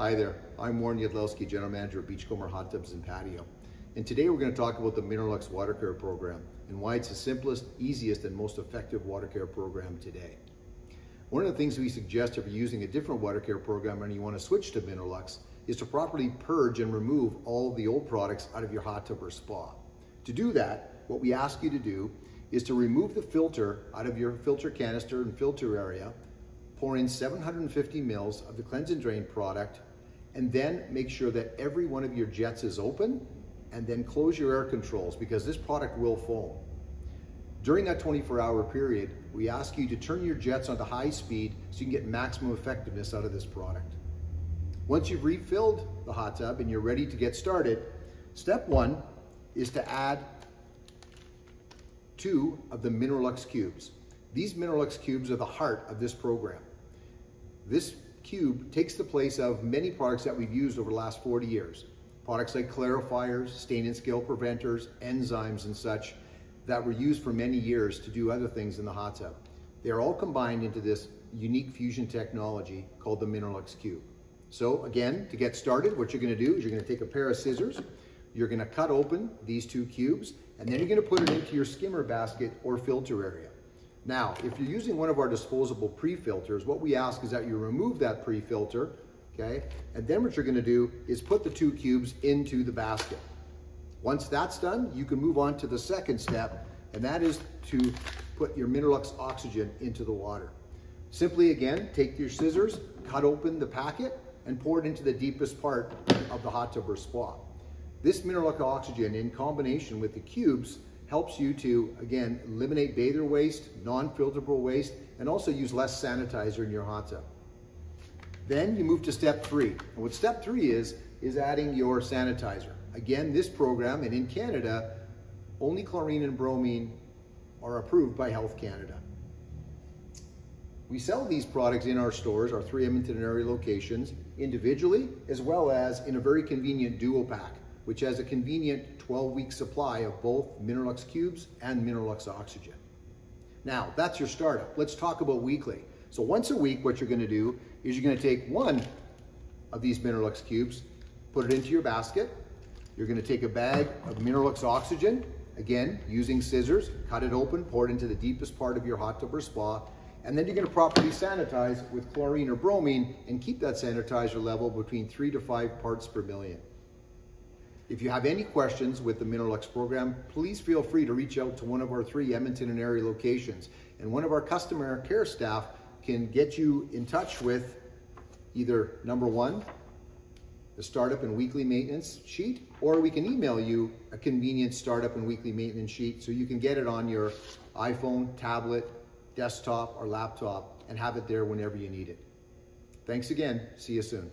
Hi there, I'm Warren Yudlowski, General Manager of Beachcomber Hot Tubs and Patio. And today we're going to talk about the Mineraluxe water care program and why it's the simplest, easiest, and most effective water care program today. One of the things we suggest if you're using a different water care program and you want to switch to Mineraluxe is to properly purge and remove all the old products out of your hot tub or spa. To do that, what we ask you to do is to remove the filter out of your filter canister and filter area, pour in 750 mils of the cleanse and drain product, and then make sure that every one of your jets is open, and then close your air controls because this product will foam. During that 24-hour period, we ask you to turn your jets onto high speed so you can get maximum effectiveness out of this product. Once you've refilled the hot tub and you're ready to get started, step one is to add 2 of the Mineraluxe cubes. These Mineraluxe cubes are the heart of this program. This cube takes the place of many products that we've used over the last 40 years. Products like clarifiers, stain and scale preventers, enzymes and such that were used for many years to do other things in the hot tub. They're all combined into this unique fusion technology called the Mineraluxe cube. So again, to get started, what you're gonna do is you're gonna take a pair of scissors, you're gonna cut open these 2 cubes, and then you're gonna put it into your skimmer basket or filter area. Now, if you're using one of our disposable pre-filters, what we ask is that you remove that pre-filter, okay? And then what you're gonna do is put the 2 cubes into the basket. Once that's done, you can move on to the second step, and that is to put your Mineraluxe oxygen into the water. Simply again, take your scissors, cut open the packet, and pour it into the deepest part of the hot tub or spa. This Mineraluxe oxygen in combination with the cubes helps you to, again, eliminate bather waste, non-filterable waste, and also use less sanitizer in your hot tub. Then you move to step 3. And what step 3 is adding your sanitizer. Again, this program, and in Canada, only chlorine and bromine are approved by Health Canada. We sell these products in our stores, our 3 Edmonton and area locations, individually, as well as in a very convenient duo pack, which has a convenient 12-week supply of both Mineraluxe cubes and Mineraluxe oxygen. Now, that's your startup. Let's talk about weekly. So once a week, what you're gonna do is you're gonna take 1 of these Mineraluxe cubes, put it into your basket. You're gonna take a bag of Mineraluxe oxygen, again, using scissors, cut it open, pour it into the deepest part of your hot tub or spa, and then you're gonna properly sanitize with chlorine or bromine and keep that sanitizer level between 3 to 5 parts per million. If you have any questions with the Mineraluxe program, please feel free to reach out to one of our 3 Edmonton and area locations, and one of our customer care staff can get you in touch with either number 1, the startup and weekly maintenance sheet, or we can email you a convenient startup and weekly maintenance sheet so you can get it on your iPhone, tablet, desktop, or laptop and have it there whenever you need it. Thanks again. See you soon.